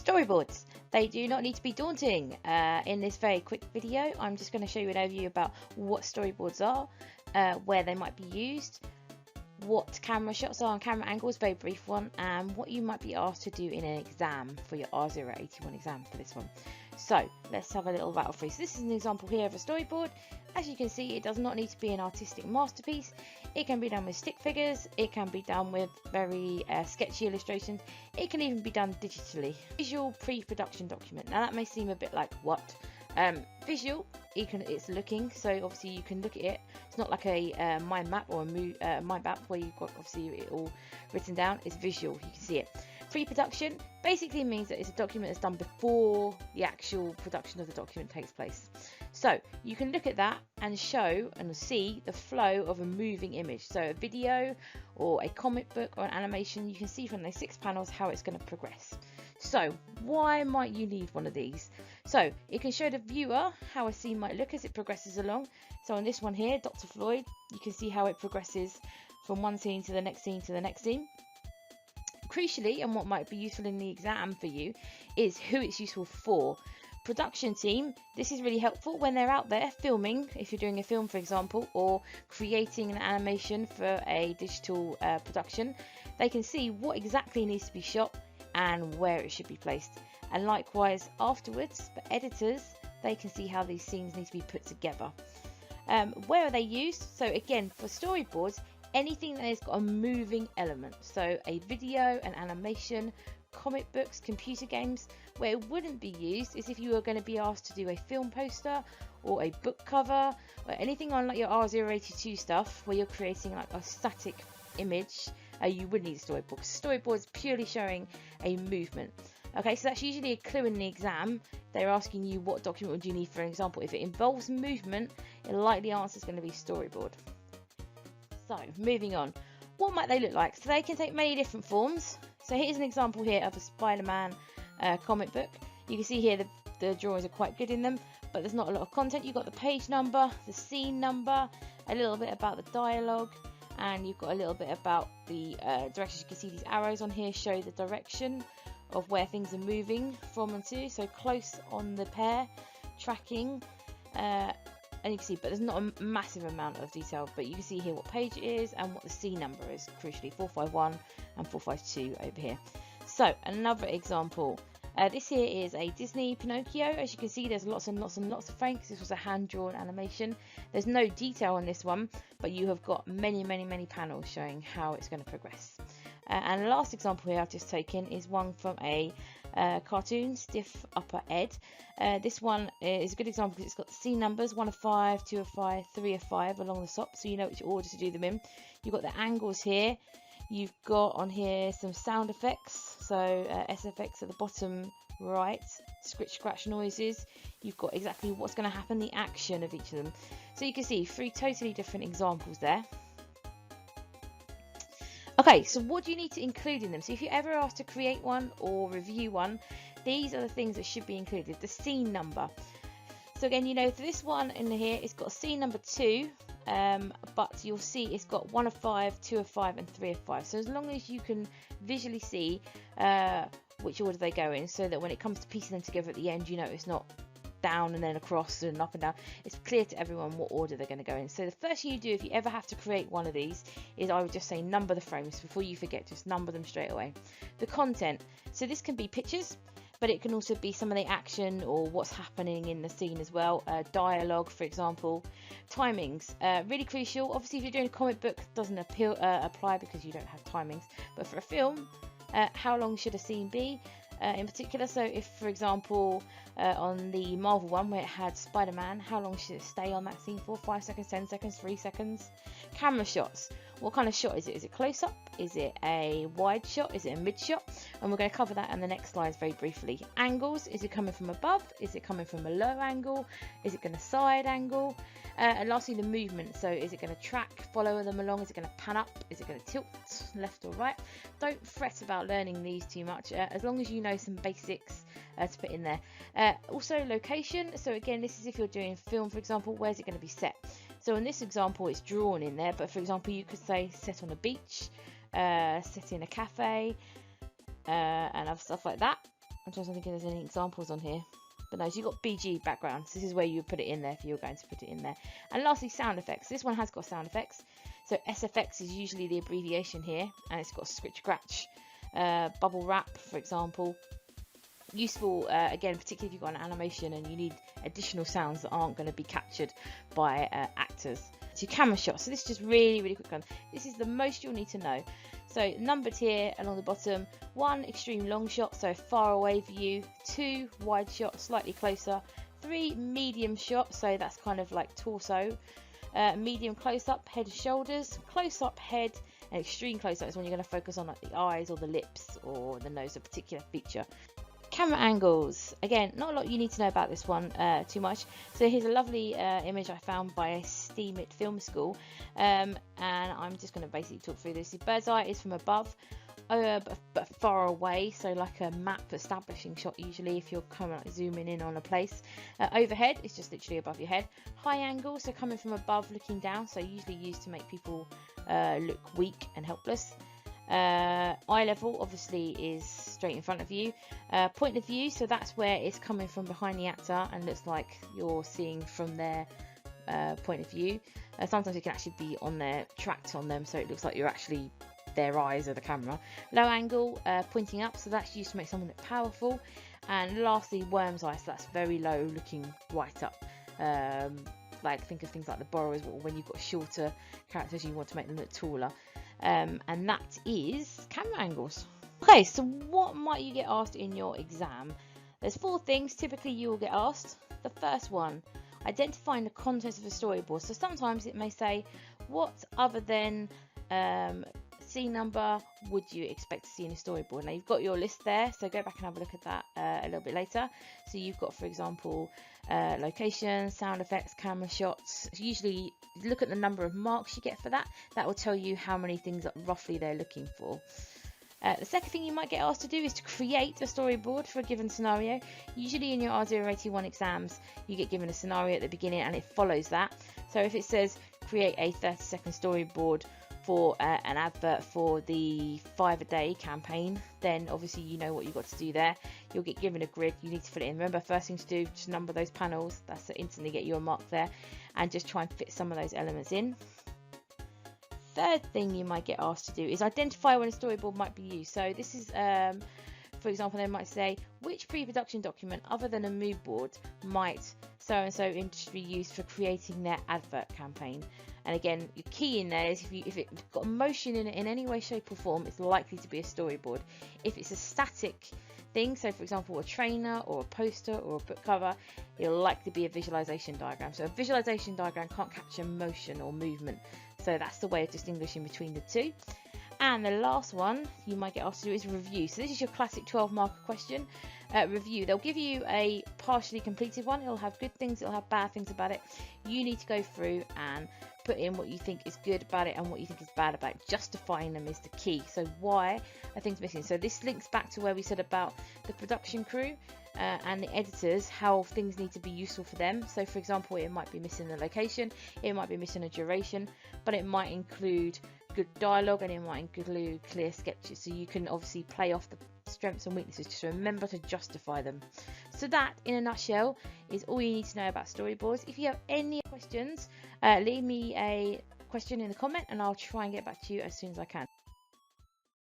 Storyboards. They do not need to be daunting. In this very quick video, I'm just going to show you an overview about what storyboards are, where they might be used, what camera shots are and camera angles, very brief one, and what you might be asked to do in an exam for your R081 exam for this one. So let's have a little rattle through. So this is an example here of a storyboard. As you can see, it does not need to be an artistic masterpiece. It can be done with stick figures, it can be done with very sketchy illustrations, it can even be done digitally. Visual pre-production document. Now that may seem a bit like what? Visual, it's looking, so obviously you can look at it. It's not like a mind map or a mind map where you've got obviously it all written down. It's visual, you can see it. Pre-production basically means that it's a document that's done before the actual production of the document takes place. So you can look at that and show and see the flow of a moving image. So a video or a comic book or an animation, you can see from those 6 panels how it's going to progress. So why might you need one of these? So it can show the viewer how a scene might look as it progresses along. So on this one here, Dr. Floyd, you can see how it progresses from one scene to the next scene to the next scene. Crucially, and what might be useful in the exam for you, is who it's useful for. Production team, this is really helpful when they're out there filming, if you're doing a film for example, or creating an animation for a digital production. They can see what exactly needs to be shot and where it should be placed. And likewise afterwards, for editors, they can see how these scenes need to be put together. Where are they used? So again, for storyboards, anything that has got a moving element, so a video, an animation, comic books, computer games. Where it wouldn't be used is if you were going to be asked to do a film poster or a book cover or anything on like your R082 stuff where you're creating like a static image. You would need a storyboard. Storyboard is purely showing a movement. Okay, so that's usually a clue in the exam. They're asking you what document would you need for an example. If it involves movement, the likely answer is going to be storyboard. So moving on, what might they look like? So they can take many different forms. So here's an example here of a Spider-Man comic book. You can see here the drawings are quite good in them, but there's not a lot of content. You've got the page number, the scene number, a little bit about the dialogue, and you've got a little bit about the directions. You can see these arrows on here show the direction of where things are moving from and to. So close on the pair, tracking, and you can see, but there's not a massive amount of detail, but you can see here what page it is and what the scene number is, crucially 451 and 452 over here. So another example, this here is a Disney Pinocchio. As you can see, there's lots and lots and lots of frames. This was a hand-drawn animation. There's no detail on this one, but you have got many panels showing how it's going to progress. And the last example here I've just taken is one from a cartoon, Stiff Upper Ed. This one is a good example because it's got the scene numbers, 1 of 5, 2 of 5, 3 of 5 along the top, so you know which order to do them in. You've got the angles here. You've got on here some sound effects, so SFX at the bottom right, scratch noises. You've got exactly what's going to happen, the action of each of them. So you can see 3 totally different examples there. Okay, so what do you need to include in them? So if you're ever asked to create one or review one, these are the things that should be included. The scene number. So again, you know, for this one in here, it's got scene number 2, but you'll see it's got 1 of 5, 2 of 5, and 3 of 5. So as long as you can visually see which order they go in, so that when it comes to piecing them together at the end, you know it's not down and then across and up and down. It's clear to everyone what order they're going to go in. So the first thing you do if you ever have to create one of these is I would just say number the frames before you forget. Just number them straight away. The content, so this can be pictures, but it can also be some of the action or what's happening in the scene as well. Dialogue, for example. Timings, really crucial. Obviously if you're doing a comic book, it doesn't apply because you don't have timings, but for a film, how long should a scene be in particular? So if, for example, on the Marvel one where it had Spider-Man, how long should it stay on that scene for? 5 seconds, 10 seconds, 3 seconds. Camera shots, what kind of shot is it? Is it close up? Is it a wide shot? Is it a mid shot? And we're going to cover that in the next slides very briefly. Angles, is it coming from above? Is it coming from a low angle? Is it going to side angle? And lastly, the movement. So is it going to track, follow them along? Is it going to pan up? Is it going to tilt left or right? Don't fret about learning these too much, as long as you know some basics to put in there. Also location, so again, this is if you're doing film, for example, where's it going to be set? So in this example it's drawn in there, but for example you could say set on a beach, set in a cafe, and other stuff like that. I'm trying to think if there's any examples on here. But no, so you've got BG backgrounds. This is where you would put it in there if you're going to put it in there. And lastly, sound effects. This one has got sound effects. So SFX is usually the abbreviation here, and it's got scritch scratch, bubble wrap, for example. Useful again, particularly if you've got an animation and you need additional sounds that aren't going to be captured by actors. So camera shots. So this is just really quick one. This is the most you'll need to know. So numbered here along the bottom. 1 extreme long shot, so far away view. 2 wide shot, slightly closer. 3 medium shot, so that's kind of like torso. Medium close up, head and shoulders. Close up head, and extreme close up is when you're going to focus on like the eyes or the lips or the nose, a particular feature. Camera angles, again, not a lot you need to know about this one too much. So here's a lovely image I found by a Steam It Film School, and I'm just going to basically talk through this. The bird's eye is from above, but far away, so like a map establishing shot usually if you're kind of like zooming in on a place. Overhead is just literally above your head. High angle, so coming from above looking down, so usually used to make people look weak and helpless. Eye level obviously is straight in front of you. Point of view, so that's where it's coming from behind the actor and looks like you're seeing from their point of view. Sometimes it can actually be on their tracked on them, so it looks like you're actually their eyes or the camera. Low angle, pointing up, so that's used to make someone look powerful. And lastly, worm's eye, so that's very low, looking right up. Like think of things like the borrowers, when you've got shorter characters, you want to make them look taller. And that is camera angles. Okay, so what might you get asked in your exam? There's 4 things typically you will get asked. The first one, identifying the contents of a storyboard. So sometimes it may say, what other than scene number would you expect to see in a storyboard? Now you've got your list there, so go back and have a look at that a little bit later. So you've got, for example, location, sound effects, camera shots. Usually look at the number of marks you get for that. That will tell you how many things that roughly they're looking for. The second thing you might get asked to do is to create a storyboard for a given scenario. Usually in your R081 exams you get given a scenario at the beginning and it follows that. So if it says create a 30-second storyboard for an advert for the 5 a day campaign, then obviously you know what you've got to do there. You'll get given a grid, you need to fill it in. Remember, first thing to do, just number those panels. That's to instantly get you a mark there, and just try and fit some of those elements in. Third thing you might get asked to do is identify when a storyboard might be used. So this is for example, they might say, which pre-production document other than a mood board might so and so industry use for creating their advert campaign? And again, your key in there is if it's got motion in it in any way, shape or form, it's likely to be a storyboard. If it's a static thing, so for example a trainer or a poster or a book cover, it'll likely be a visualization diagram. So a visualization diagram can't capture motion or movement, so that's the way of distinguishing between the two. And the last one you might get asked to do is review. So this is your classic 12-marker question. Review, they'll give you a partially completed one. It'll have good things, it'll have bad things about it. You need to go through and put in what you think is good about it and what you think is bad about it. Justifying them is the key. So why are things missing? So this links back to where we said about the production crew and the editors, how things need to be useful for them. So for example, it might be missing the location, it might be missing a duration, but it might include good dialogue and it might include clear sketches. So you can obviously play off the strengths and weaknesses, just remember to justify them. So that in a nutshell is all you need to know about storyboards. If you have any questions, leave me a question in the comment and I'll try and get back to you as soon as I can.